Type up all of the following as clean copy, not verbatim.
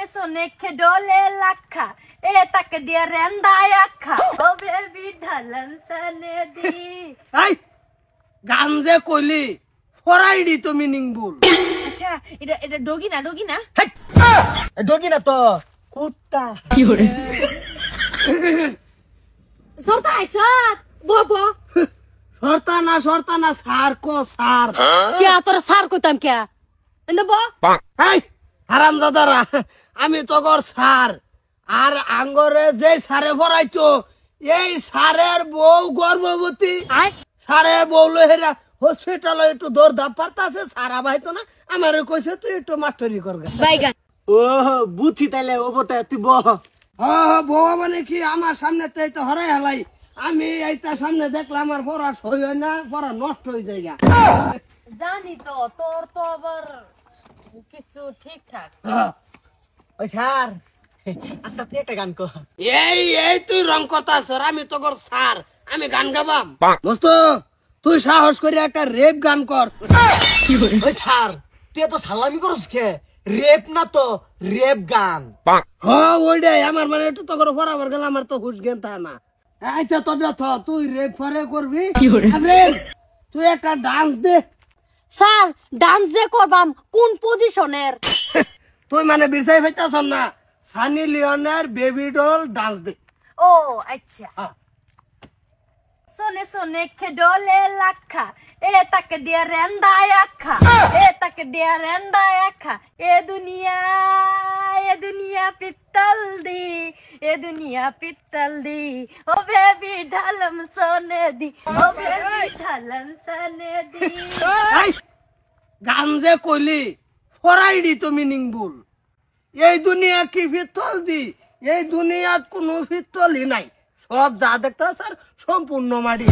Sono sono che dole lacca e tacca di renda yakka o baby dhalam sane di এই গান যে কইলি ফরাইডি তো মিনিং বল আচ্ছা এটা ডগি না ডগি না তো কুত্তা সরতা আইসত বো সরতা না সার কো সার কে তোর সার কইতাম কে এন্দ বো এই হারামজাদারা আমি তো গর সার আর আঙ্গরে যে সারে ফরাইতো এই সারের বউ গর্ভবতী সারের বউ লহেরা হসপিটালে একটু দৌড় ধাপ পারতাছে সারা ভাইতো না আমারে কইছে তুই একটু মাস্টারি করবে বাইগা ও বুঝছি তাইলে ও বটে তুই বহ বউ মানে কি আমার সামনে তো হরাই হালাই আমি এইটা সামনে দেখলাম আমার পড়া সই হয় না পড়া নষ্ট হয়ে যায় জানি তো তোর তো আবার কিছু ঠিকঠাক ওই স্যার আজকে তুই একটা গান কর এই তুই রং করতাছ আমি তো গর সার আমি গান গাবাম দোস্ত তুই সাহস করে একটা রেপ গান কর ওই স্যার তুই এত সালামি করস কে রেপ না তো রেপ গান ওইটাই আমার মানে একটু তো করে ফরাবার গেল আমার তো হুশ জ্ঞান তা না আচ্ছা তবে তুই রেপ ফরে করবি তুই একটা ডান্স দে স্যার ডান্স যে করবাম কোন পজিশনের তুই মানে বিরসাই ফেলতাছ না সানি লিওনের বেবি ডল ডান্স দে ও আচ্ছা Sono sono che dole lacca e tacca di renda yakka e tacca di renda yakka e dunia pittal di oh baby dhalam sone di oh baby dhalam sone di এই গান যে কইলি ফরাইডি তো meaning বল এই দুনিয়া কি পিত্তল দি এই দুনিয়াত কোনো পিত্তলই নাই সব যা দেখতে স্যার সম্পূর্ণ মাটি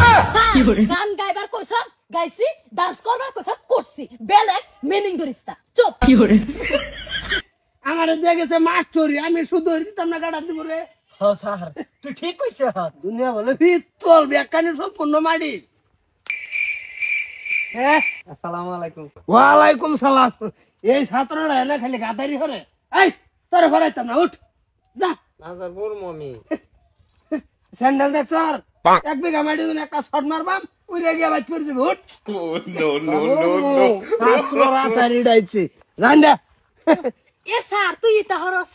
গান গাইবার কইছ গাইছি ডান্স করবার কইছ করছি বেলেগ মিনিং ধরিস্তা চুপ আমারে দেখেছে মাস্টরি আমি শুধু দিতাম না গাড়া দিব রে স্যার তুই ঠিক কইছ দুনিয়া বলে পিত্তল বেকানি সম্পূর্ণ মাটি আসসালামু আলাইকুম ওয়ালাইকুম সালাম এই ছাত্ররা এনে খালি গাদারি করে এই তোর ফরাইতাম না উঠ যা না স্যার বল মমি স্যান্ডেল দেখ স্যার এক বিঘা মাটি দিন একটা শট মারবাম উড়ে গিয়ে বাইক করে যাবে উঠ নো ছাত্ররা সারি ডাইছে জান দে এ স্যার তুই ইতা হরস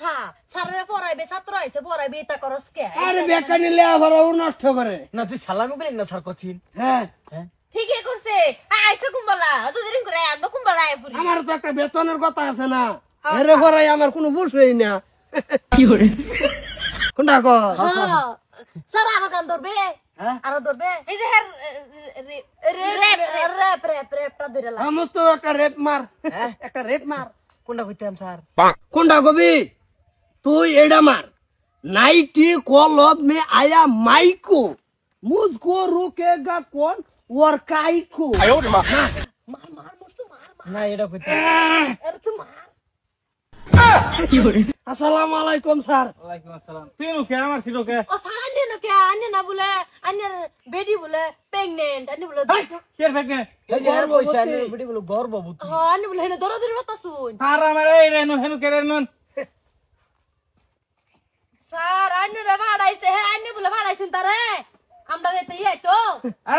স্যারের পড়াইবে ছাত্র আইছে পড়াইবে ইতা করস কে আরে বেকানি লেখাপড়া নষ্ট করে না তুই সালামি করি না স্যার কছিন হ্যাঁ ঠিকই করছে আইছে কুম্বালা অত দেরি করে আনবো কুম্বালা আইপুরি আমার তো একটা বেতনের কথা আছে না এর পরাই আমার কোনো বুঝই না কি করে কোনটা কো স্যার আরো গান ধরবে আরো ধরবে এই যে রেপটা ধরে লা আমার তো একটা রেপ মার একটা রেপ মার কোনটা কইতাম স্যার কোনটা কবি তুই এডা মার नाइटी कॉलब में आया माइको मुझको रोकेगा कौन और काइको मार मार मुझको मार ना এটা কইতে अरे तू मार अस्सलाम वालेकुम सर ওয়ালাইকুম আসসালাম তুই নো কে আমার ছিল কে ओ सारा ने क्या अन्य ना बोले अन्य बेटी बोले प्रेग्नेंट अन्य बोले কে ফেকে ঘর বইছে আমি বডি বলো ঘর বাবুতি हां अन्य बोले ना दरो दरो बता सुन আর আমার এই রেনো হেনু কে রেনো স্যার अन्य রে ভাড়াইছে হে अन्य बोले ভাড়াইছুন তারে আমরা রে তাই তো আর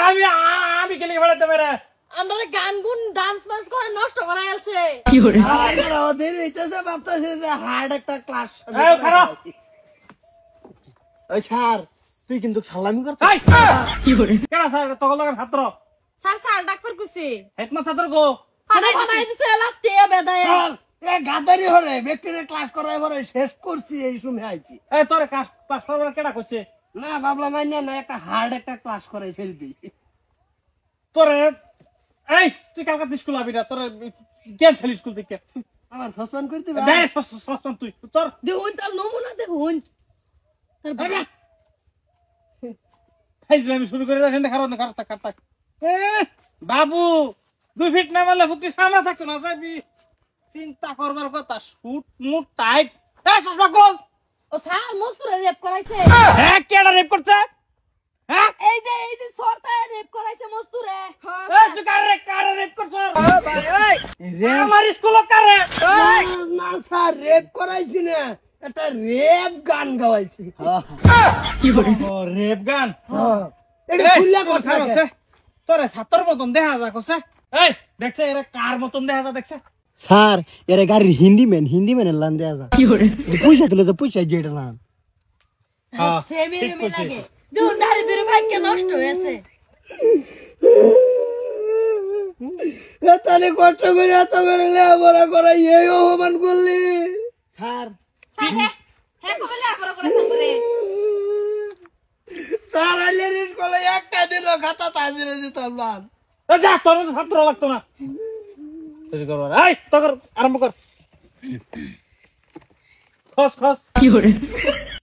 আমি কে লিখে বলতে মেরে আমরা গান গুন ডান্স মাস করে নষ্ট করা গেলছে কি করে আরে ওদের হইতাছে ভাবতাছে যে হার্ড একটা ক্লাস এই খারা ওই স্যার তুই কিন্তু সালামি করছ কি করে কেডা স্যার তগল লাগা ছাত্র স্যার স্যার ডাক্তার কইছে হেডমাস্টার ছাত্র গো আরে বানাই দিছে লাতে বেদায় স্যার এ গাদারি হরে ব্যক্তির ক্লাস করাই পরে শেষ করছি এই সময় আইছি এই তোরে ক্লাস করবার কেডা কইছে না বাবলা মাইনা না একটা হার্ড একটা ক্লাস করাইছিল দি তোরে এই তুই কালকে স্কুল আবি না তোরে ক্যান্সেল স্কুল থেকে আমার সাসপেন্ড করতে দে সস্তান তুই চল দেখুন তার নমুনা দেখুন তার বাবা হাইজলামি শুরু করে দেখেন খারাপ না কাটতা বাবু 2 ফিট না মারলে ফুকটি সামনে থাকতো না যাবি চিন্তা করবার কথা শুট মুট টাইট এই চশমা গোল ও স্যার মস্কুরে রেপ করাইছে হ্যাঁ কেডা রেপ করছে হ্যাঁ এই যে সরকার রেপ করাইছে মস্তুরে এই তুই কারে রেপ করছস আমার স্কুলে কারে না স্যার রেপ করাইছি না একটা রেপ গান গাওয়াইছি ও রেপ গান এটা এই, খুললা তোর কথা খারাপ আছে। তোরে ছাত্র মতন দেখা যা কসে এই দেখছে এরা কার মতন দেখা যা দেখছে স্যার এর গাড়ির হিন্দি ম্যানের লান দেয়া যা পয়সা তুলে তো পয়সা যেটা না হ্যাঁ, সেমি ঠিক রুমে কইছিস। লাগে দুন ধারে ধরে ভাগ্য নষ্ট হয়েছে তাহলে কষ্ট করে এত করে লেখাপড়া করাই এই অপমান করলি স্যার স্যার হ্যাঁ কবে লেখাপড়া করেছেন করে স্যার আইলের স্কুলে একটা দিনও খাতা তাজিরে দিতাম না এই যা তোর মতো ছাত্র লাগতো না তুই করবার এই তোর আরম্ভ কর খস